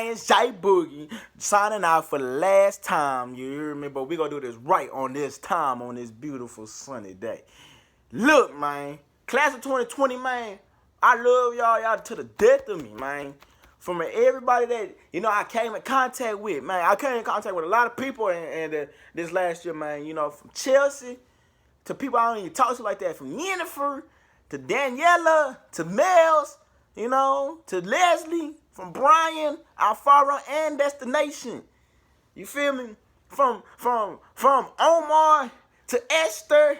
man, it's J Boogie signing out for the last time. You hear me? But we gonna do this right on this time on this beautiful sunny day. Look, man, class of 2020, man. I love y'all to the death of me, man. From everybody that I came in contact with, man. I came in contact with a lot of people in this last year, man. From Chelsea to people I don't even talk to like that, from Yennefer to Daniela to Mel's, to Leslie, from Brian, Alfaro, and Destination. You feel me? From Omar to Esther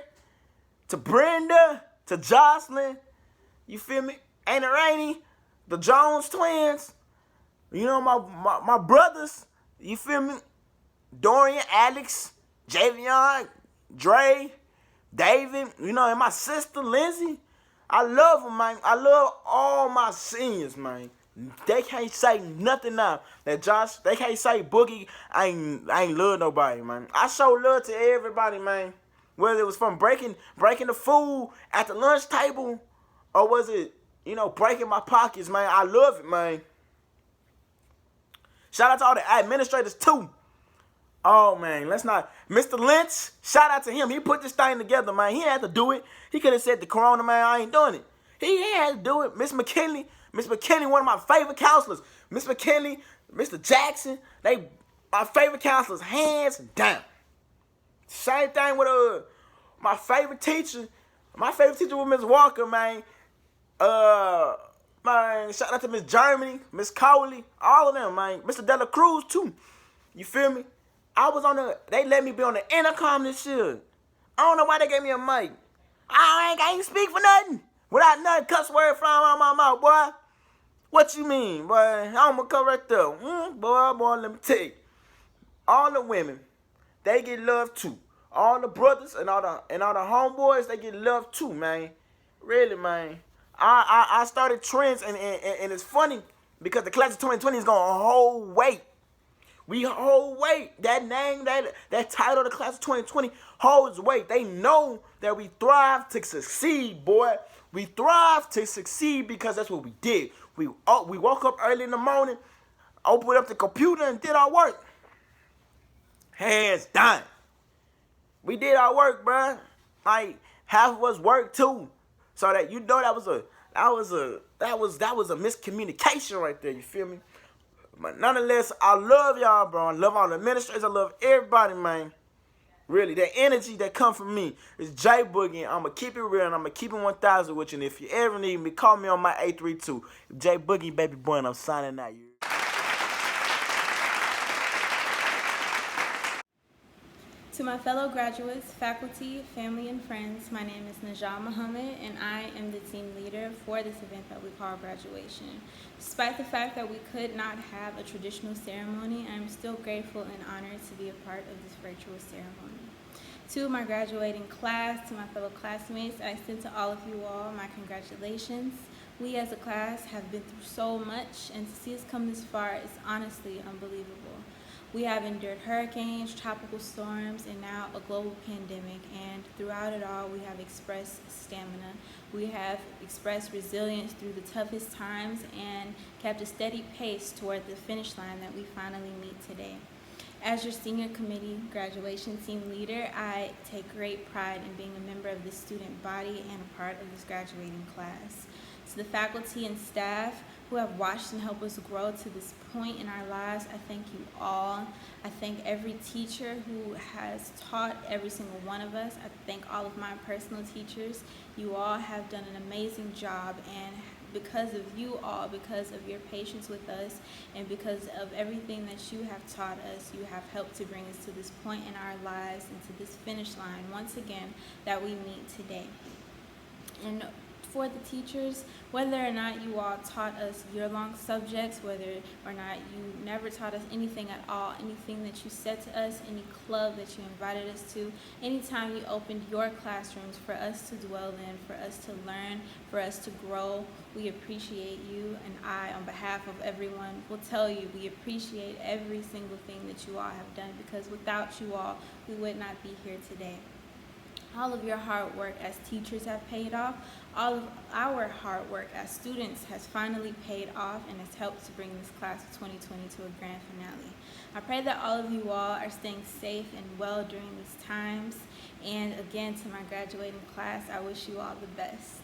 to Brenda to Jocelyn. You feel me? Ain't it rainy? The Jones twins. My brothers. You feel me? Dorian, Alex, Javion, Dre, David, and my sister, Lindsay. I love them, man. I love all my seniors, man. They can't say nothing now. That Josh, they can't say Boogie I ain't love nobody, man. I show love to everybody, man. Whether it was from breaking the food at the lunch table, or was it, breaking my pockets, man. I love it, man. Shout out to all the administrators, too. Oh, man, let's not. Mr. Lynch, shout out to him. He put this thing together, man. He had to do it. He could have said to Corona, man, I ain't doing it. He had to do it. Miss McKinley, one of my favorite counselors. Miss McKinley, Mr. Jackson, they my favorite counselors, hands down. Same thing with my favorite teacher. My favorite teacher was Miss Walker, man. Man, shout out to Miss Germany, Miss Coley, all of them, man. Mr. Dela Cruz, too. You feel me? They let me be on the intercom this year. I don't know why they gave me a mic. I ain't speak for nothing. Without nothing cuss word flying out my mouth, boy. What you mean, boy? I'm going to come right there. Boy, let me tell you. All the women, they get love too. All the brothers and all the homeboys, they get love too, man. Really, man. I started trends, and it's funny because the class of 2020 is going to hold weight. We hold weight. That name, that title, the class of 2020, holds weight. They know that we thrive to succeed, boy. We thrive to succeed because that's what we did. We woke up early in the morning, opened up the computer, and did our work. Hands down. We did our work, bruh. Like, half of us worked too. So that that was a miscommunication right there, you feel me? But nonetheless, I love y'all, bro. I love all the administrators. I love everybody, man. Really, that energy that come from me is J Boogie. I'm going to keep it real, and I'm going to keep it 1,000 with you. And if you ever need me, call me on my 832. J Boogie, baby boy, and I'm signing out. To my fellow graduates, faculty, family, and friends, my name is Najah Muhammad, and I am the team leader for this event that we call graduation. Despite the fact that we could not have a traditional ceremony, I am still grateful and honored to be a part of this virtual ceremony. To my graduating class, to my fellow classmates, I extend to all of you all my congratulations. We as a class have been through so much, and to see us come this far is honestly unbelievable. We have endured hurricanes, tropical storms, and now a global pandemic, and throughout it all, we have expressed stamina. We have expressed resilience through the toughest times and kept a steady pace toward the finish line that we finally meet today. As your senior committee graduation team leader, I take great pride in being a member of this student body and a part of this graduating class. To the faculty and staff who have watched and helped us grow to this point in our lives, I thank you all. I thank every teacher who has taught every single one of us. I thank all of my personal teachers. You all have done an amazing job, and because of you all, because of your patience with us, and because of everything that you have taught us, you have helped to bring us to this point in our lives and to this finish line once again that we meet today. And for the teachers, whether or not you all taught us year-long subjects, whether or not you never taught us anything at all, anything that you said to us, any club that you invited us to, anytime you opened your classrooms for us to dwell in, for us to learn, for us to grow, we appreciate you. And I, on behalf of everyone, will tell you we appreciate every single thing that you all have done, because without you all, we would not be here today. All of your hard work as teachers have paid off. All of our hard work as students has finally paid off and has helped to bring this class of 2020 to a grand finale. I pray that all of you all are staying safe and well during these times. And again, to my graduating class, I wish you all the best.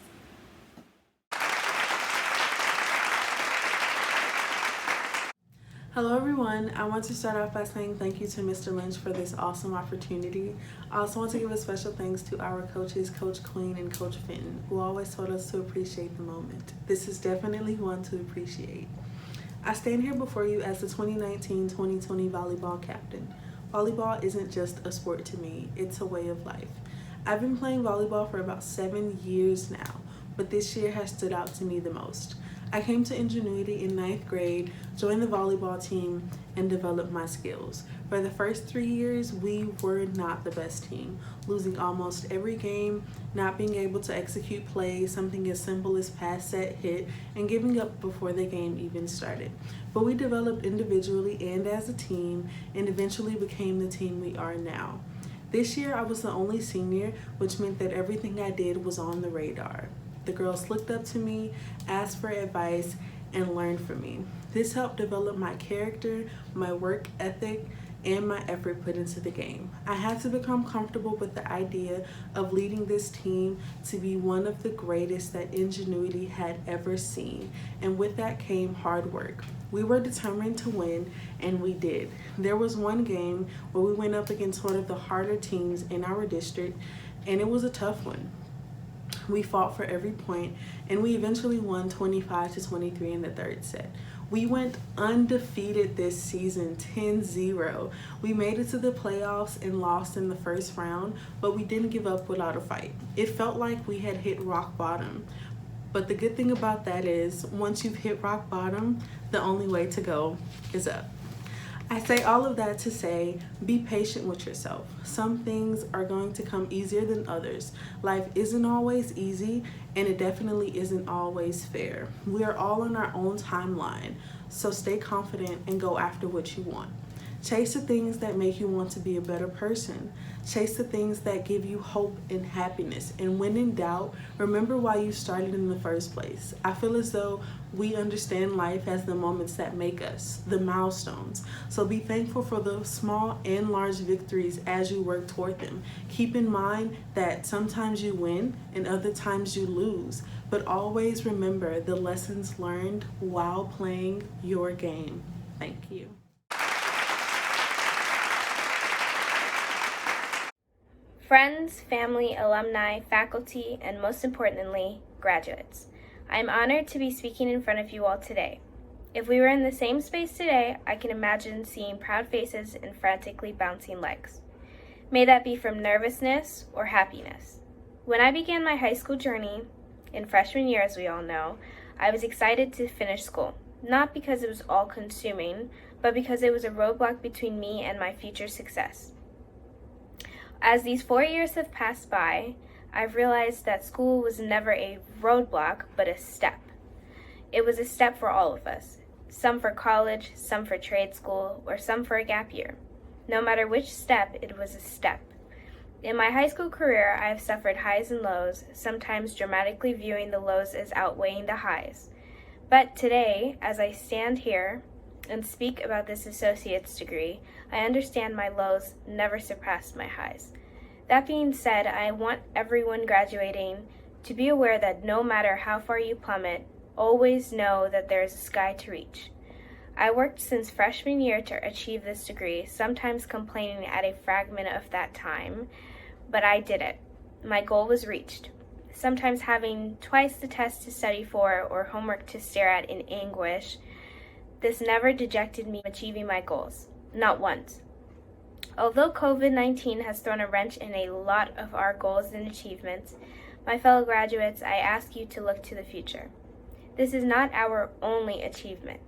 Hello everyone, I want to start off by saying thank you to Mr. Lynch for this awesome opportunity. I also want to give a special thanks to our coaches, Coach Queen and Coach Fenton, who always told us to appreciate the moment. This is definitely one to appreciate. I stand here before you as the 2019-2020 volleyball captain. Volleyball isn't just a sport to me, it's a way of life. I've been playing volleyball for about 7 years now, but this year has stood out to me the most. I came to Ingenuity in 9th grade, joined the volleyball team, and developed my skills. For the first 3 years, we were not the best team, losing almost every game, not being able to execute plays, something as simple as pass, set, hit, and giving up before the game even started. But we developed individually and as a team, and eventually became the team we are now. This year, I was the only senior, which meant that everything I did was on the radar. The girls looked up to me, asked for advice, and learned from me. This helped develop my character, my work ethic, and my effort put into the game. I had to become comfortable with the idea of leading this team to be one of the greatest that Ingenuity had ever seen, and with that came hard work. We were determined to win, and we did. There was one game where we went up against one of the harder teams in our district, and it was a tough one. We fought for every point, and we eventually won 25-23 in the third set. We went undefeated this season, 10-0. We made it to the playoffs and lost in the first round, but we didn't give up without a fight. It felt like we had hit rock bottom. But the good thing about that is, once you've hit rock bottom, the only way to go is up. I say all of that to say, be patient with yourself. Some things are going to come easier than others. Life isn't always easy, and it definitely isn't always fair. We are all on our own timeline, so stay confident and go after what you want. Chase the things that make you want to be a better person. Chase the things that give you hope and happiness. And when in doubt, remember why you started in the first place. I feel as though we understand life as the moments that make us, the milestones. So be thankful for the small and large victories as you work toward them. Keep in mind that sometimes you win and other times you lose. But always remember the lessons learned while playing your game. Thank you. Friends, family, alumni, faculty, and most importantly, graduates. I am honored to be speaking in front of you all today. If we were in the same space today, I can imagine seeing proud faces and frantically bouncing legs. May that be from nervousness or happiness. When I began my high school journey, in freshman year as we all know, I was excited to finish school. Not because it was all-consuming, but because it was a roadblock between me and my future success. As these 4 years have passed by, I've realized that school was never a roadblock, but a step. It was a step for all of us, some for college, some for trade school, or some for a gap year. No matter which step, it was a step. In my high school career, I have suffered highs and lows, sometimes dramatically viewing the lows as outweighing the highs. But today, as I stand here and speak about this associate's degree, I understand my lows never surpassed my highs. That being said, I want everyone graduating to be aware that no matter how far you plummet, always know that there is a sky to reach. I worked since freshman year to achieve this degree, sometimes complaining at a fragment of that time, but I did it. My goal was reached. Sometimes having twice the test to study for or homework to stare at in anguish, this never dejected me from achieving my goals, not once. Although COVID-19 has thrown a wrench in a lot of our goals and achievements, my fellow graduates, I ask you to look to the future. This is not our only achievement.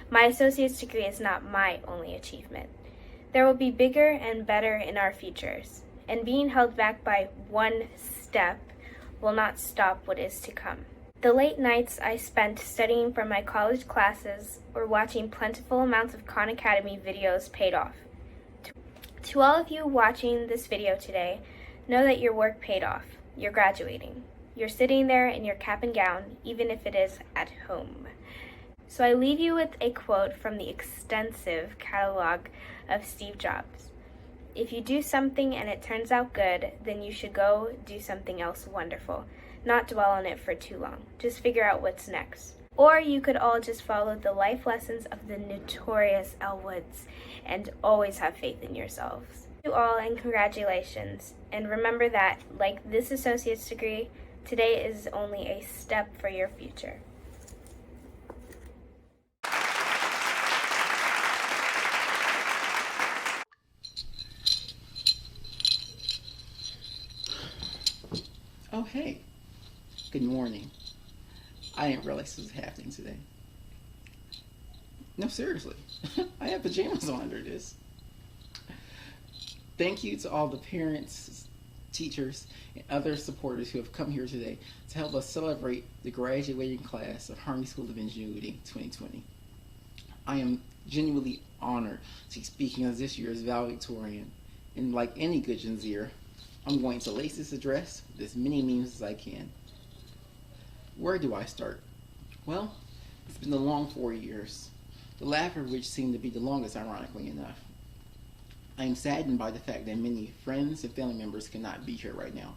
My associate's degree is not my only achievement. There will be bigger and better in our futures, and being held back by one step will not stop what is to come. The late nights I spent studying for my college classes or watching plentiful amounts of Khan Academy videos paid off. To all of you watching this video today, Know that your work paid off. You're graduating. You're sitting there in your cap and gown, even if it is at home. So I leave you with a quote from the extensive catalog of Steve Jobs. If you do something and it turns out good, then you should go do something else wonderful. Not dwell on it for too long. Just figure out what's next. Or you could all just follow the life lessons of the notorious Elle Woods and always have faith in yourselves. To all, and congratulations. And remember that, like this associate's degree, today is only a step for your future. Oh, hey. Good morning. I didn't realize this was happening today. No, seriously. I have pajamas on under this. Thank you to all the parents, teachers, and other supporters who have come here today to help us celebrate the graduating class of Harmony School of Ingenuity 2020. I am genuinely honored to be speaking as this year's valedictorian, and like any good Gen Zer, I'm going to lace this address with as many memes as I can. Where do I start? Well, it's been a long 4 years, the latter of which seemed to be the longest, ironically enough. I am saddened by the fact that many friends and family members cannot be here right now.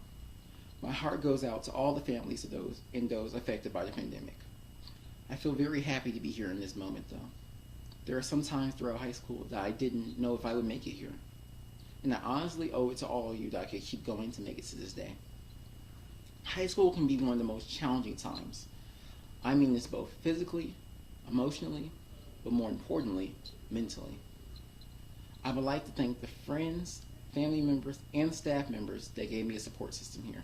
My heart goes out to all the families of those affected by the pandemic. I feel very happy to be here in this moment, though. There are some times throughout high school that I didn't know if I would make it here. And I honestly owe it to all of you that I could keep going to make it to this day. High school can be one of the most challenging times. I mean this both physically, emotionally, but more importantly, mentally. I would like to thank the friends, family members, and staff members that gave me a support system here.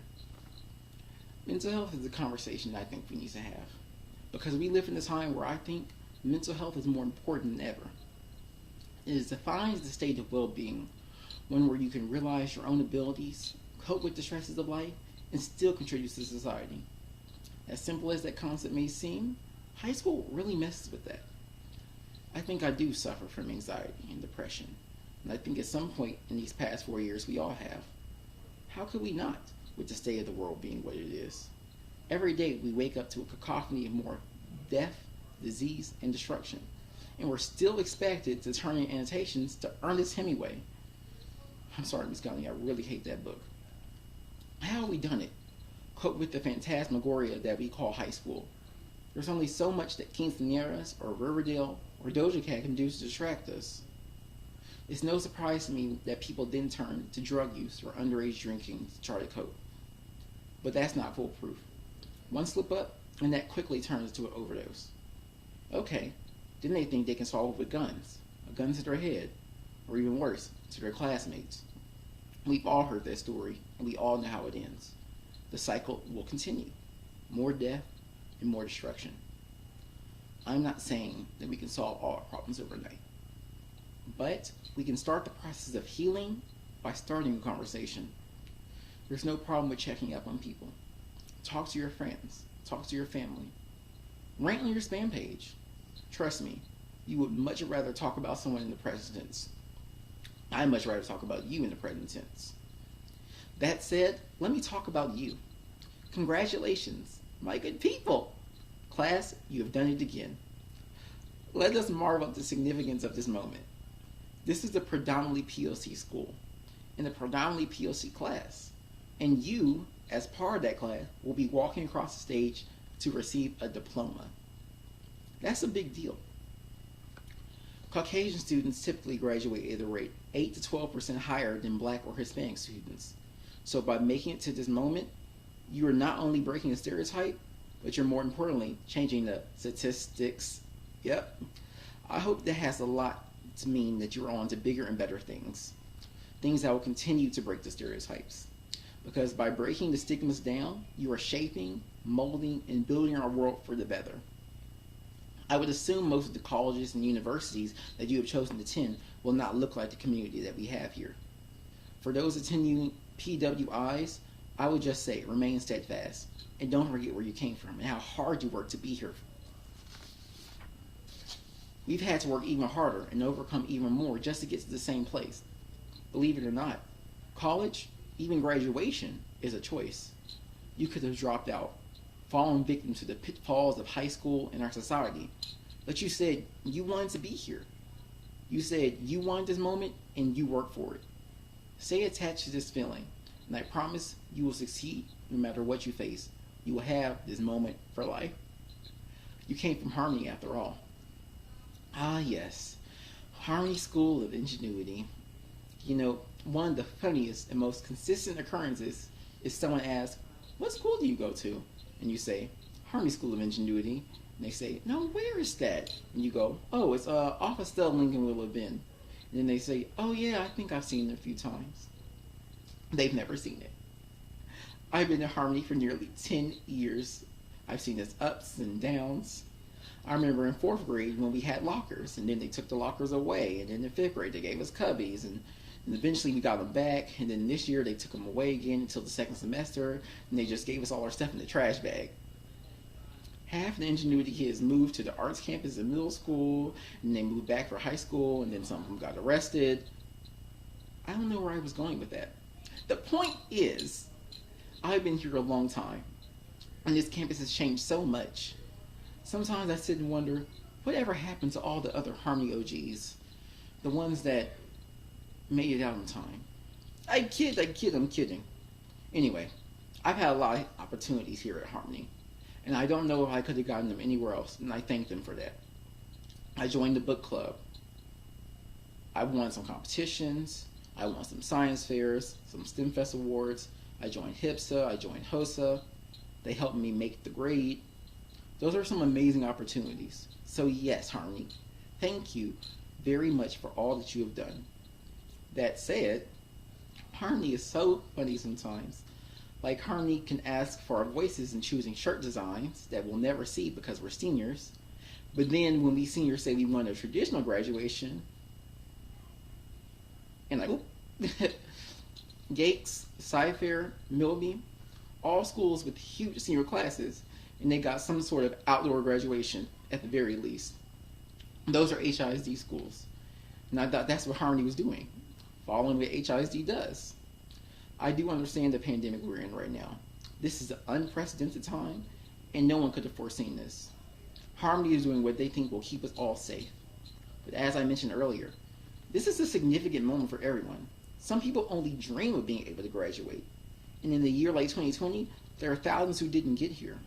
Mental health is a conversation that I think we need to have, because we live in a time where I think mental health is more important than ever. It defines the state of well-being, one where you can realize your own abilities, cope with the stresses of life, and still contribute to society. As simple as that concept may seem, high school really messes with that. I think I do suffer from anxiety and depression, and I think at some point in these past 4 years we all have. How could we not, with the state of the world being what it is? Every day we wake up to a cacophony of more death, disease, and destruction, and we're still expected to turn in annotations to Ernest Hemingway. I'm sorry, Miss Gunning, I really hate that book. How have we done it? Cope with the phantasmagoria that we call high school. There's only so much that Quinceañeras or Riverdale or Doja Cat can do to distract us. It's no surprise to me that people then turn to drug use or underage drinking to try to cope. But that's not foolproof. One slip up, and that quickly turns to an overdose. Okay, then they think they can solve it with guns, a gun to their head, or even worse, to their classmates. We've all heard that story, and we all know how it ends. The cycle will continue. More death and more destruction. I'm not saying that we can solve all our problems overnight, but we can start the process of healing by starting a conversation. There's no problem with checking up on people. Talk to your friends. Talk to your family. Rant on your spam page. Trust me, you would much rather talk about someone in the present tense. I'd much rather talk about you in the present tense. That said, let me talk about you. Congratulations, my good people. Class, you have done it again. Let us marvel at the significance of this moment. This is a predominantly POC school and a predominantly POC class. And you, as part of that class, will be walking across the stage to receive a diploma. That's a big deal. Caucasian students typically graduate at a rate 8 to 12% higher than Black or Hispanic students. So by making it to this moment, you are not only breaking a stereotype, but you're more importantly changing the statistics. Yep. I hope that has a lot to mean that you're on to bigger and better things. Things that will continue to break the stereotypes. Because by breaking the stigmas down, you are shaping, molding, and building our world for the better. I would assume most of the colleges and universities that you have chosen to attend will not look like the community that we have here. For those attending PWIs, I would just say remain steadfast and don't forget where you came from and how hard you worked to be here. We've had to work even harder and overcome even more just to get to the same place. Believe it or not, college, even graduation is a choice. You could have dropped out, fallen victim to the pitfalls of high school and our society. But you said you wanted to be here. You said you wanted this moment and you worked for it. Stay attached to this feeling, and I promise you will succeed no matter what you face. You will have this moment for life. You came from Harmony after all. Ah, yes. Harmony School of Ingenuity. You know, one of the funniest and most consistent occurrences is someone asks, "What school do you go to?" And you say, "Harmony School of Ingenuity." And they say, "No, where is that?" And you go, "Oh, it's off of Stella Lincoln Willow Bend." And then they say, "Oh yeah, I think I've seen it a few times." They've never seen it. I've been at Harmony for nearly 10 years. I've seen its ups and downs. I remember in 4th grade when we had lockers, and then they took the lockers away, and then in 5th grade they gave us cubbies, and eventually we got them back, and then this year they took them away again until the 2nd semester, and they just gave us all our stuff in the trash bag. Half the Ingenuity kids moved to the arts campus in middle school, and they moved back for high school, and then some of them got arrested. I don't know where I was going with that. The point is, I've been here a long time, and this campus has changed so much. Sometimes I sit and wonder, whatever happened to all the other Harmony OGs? The ones that made it out in time. I'm kidding. Anyway, I've had a lot of opportunities here at Harmony, and I don't know if I could have gotten them anywhere else, and I thank them for that. I joined the book club. I won some competitions. I won some science fairs, some STEM Fest awards. I joined HIPSA. I joined HOSA. They helped me make the grade. Those are some amazing opportunities. So yes, Harmony, thank you very much for all that you have done. That said, Harmony is so funny sometimes. Like, Harmony can ask for our voices in choosing shirt designs that we'll never see because we're seniors. But then when we seniors say we want a traditional graduation, and like, Gates, Sci-Fair, Milby, all schools with huge senior classes, and they got some sort of outdoor graduation at the very least. Those are HISD schools. And I thought that's what Harmony was doing, following what HISD does. I do understand the pandemic we're in right now. This is an unprecedented time, and no one could have foreseen this. Harmony is doing what they think will keep us all safe. But as I mentioned earlier, this is a significant moment for everyone. Some people only dream of being able to graduate. And in a year like 2020, there are thousands who didn't get here.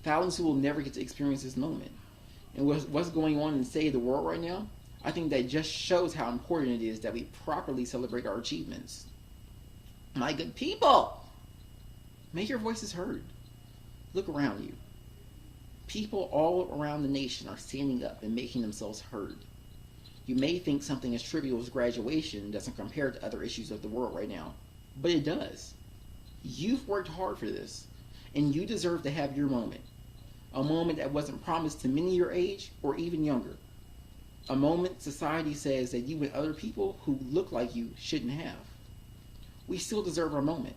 Thousands who will never get to experience this moment. And what's going on in the state of the world right now, I think that just shows how important it is that we properly celebrate our achievements. My good people, make your voices heard. Look around you. People all around the nation are standing up and making themselves heard. You may think something as trivial as graduation doesn't compare to other issues of the world right now, but it does. You've worked hard for this, and you deserve to have your moment. A moment that wasn't promised to many your age or even younger. A moment society says that you and other people who look like you shouldn't have. We still deserve our moment.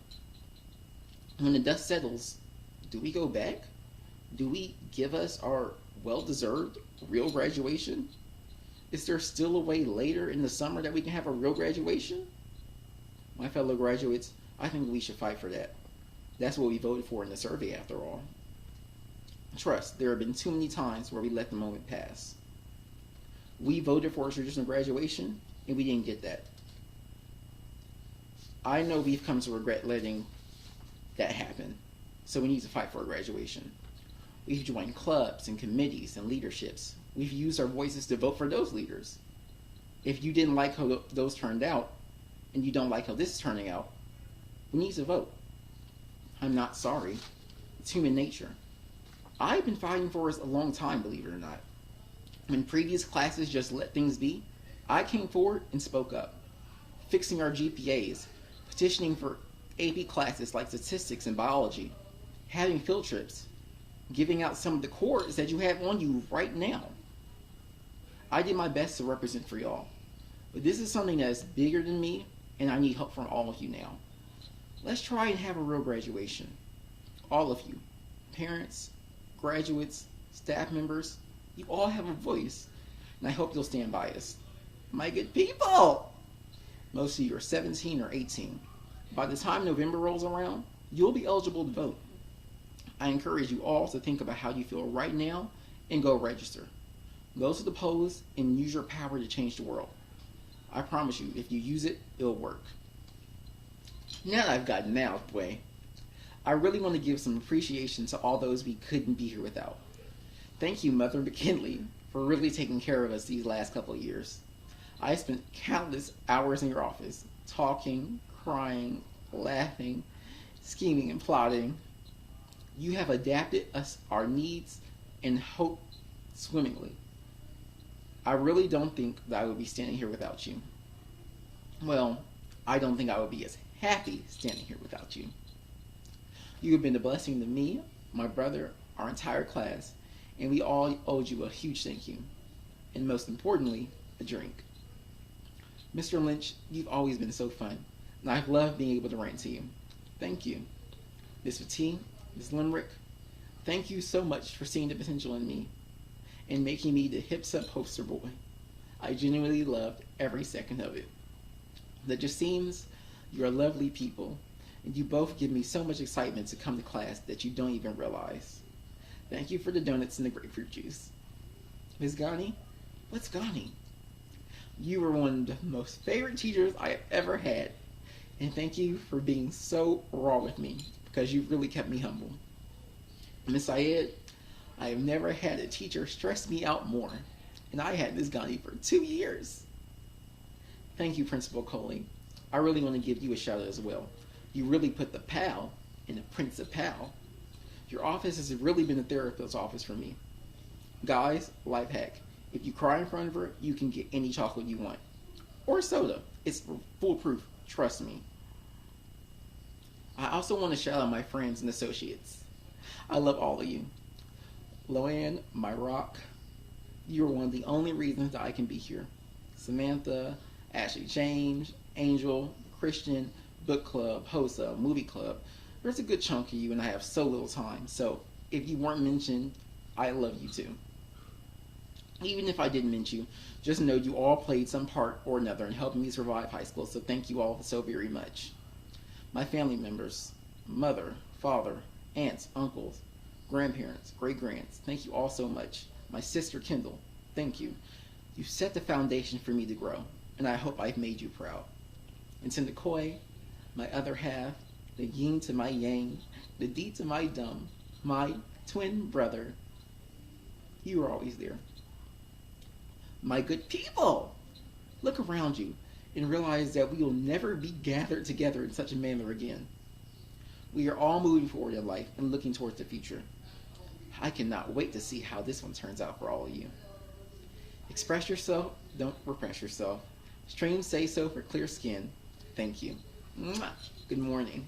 When the dust settles, do we go back? Do we give us our well-deserved real graduation? Is there still a way later in the summer that we can have a real graduation? My fellow graduates, I think we should fight for that. That's what we voted for in the survey after all. Trust, there have been too many times where we let the moment pass. We voted for a traditional graduation, and we didn't get that. I know we've come to regret letting that happen, so we need to fight for a graduation. We've joined clubs and committees and leaderships. We've used our voices to vote for those leaders. If you didn't like how those turned out, and you don't like how this is turning out, we need to vote. I'm not sorry. It's human nature. I've been fighting for us a long time, believe it or not. When previous classes just let things be, I came forward and spoke up. Fixing our GPAs, petitioning for AP classes like statistics and biology, having field trips, giving out some of the courses that you have on you right now. I did my best to represent for y'all, but this is something that's bigger than me, and I need help from all of you now. Let's try and have a real graduation. All of you, parents, graduates, staff members, you all have a voice, and I hope you'll stand by us. My good people! Most of you are 17 or 18. By the time November rolls around, you'll be eligible to vote. I encourage you all to think about how you feel right now and go register. Go to the polls and use your power to change the world. I promise you, if you use it, it'll work. Now that I've gotten that out of the way, I really want to give some appreciation to all those we couldn't be here without. Thank you, Mother McKinley, for really taking care of us these last couple of years. I spent countless hours in your office, talking, crying, laughing, scheming, and plotting. You have adapted us our needs and hope swimmingly. I really don't think that I would be standing here without you. Well, I don't think I would be as happy standing here without you. You have been a blessing to me, my brother, our entire class, and we all owed you a huge thank you. And most importantly, a drink. Mr. Lynch, you've always been so fun, and I've loved being able to rant to you. Thank you. Ms. Fati, Ms. Limerick, thank you so much for seeing the potential in me and making me the Hips Up poster boy. I genuinely loved every second of it. The Jacims, you're lovely people, and you both give me so much excitement to come to class that you don't even realize. Thank you for the donuts and the grapefruit juice. Ms. Ghani, what's Ghani? You were one of the most favorite teachers I have ever had, and thank you for being so raw with me, because you really kept me humble. Ms. Syed, I have never had a teacher stress me out more, and I had Ms. Ghani for 2 years. Thank you, Principal Coley. I really want to give you a shout out as well. You really put the pal in the principal. Your office has really been a therapist's office for me. Guys, life hack. If you cry in front of her, you can get any chocolate you want. Or soda. It's foolproof. Trust me. I also want to shout out my friends and associates. I love all of you. Loanne, my rock, you're one of the only reasons that I can be here. Samantha, Ashley James, Angel, Christian, book club, HOSA, movie club. There's a good chunk of you and I have so little time. So if you weren't mentioned, I love you too. Even if I didn't mention you, just know you all played some part or another in helping me survive high school. So thank you all so very much. My family members, mother, father, aunts, uncles, grandparents, great-grands, thank you all so much. My sister Kendall, thank you. You set the foundation for me to grow, and I hope I've made you proud. And to Nikoi, my other half, the yin to my yang, the D to my dumb, my twin brother, you were always there. My good people, look around you and realize that we will never be gathered together in such a manner again. We are all moving forward in life and looking towards the future. I cannot wait to see how this one turns out for all of you. Express yourself, don't repress yourself. Streams say so for clear skin. Thank you. Mwah. Good morning.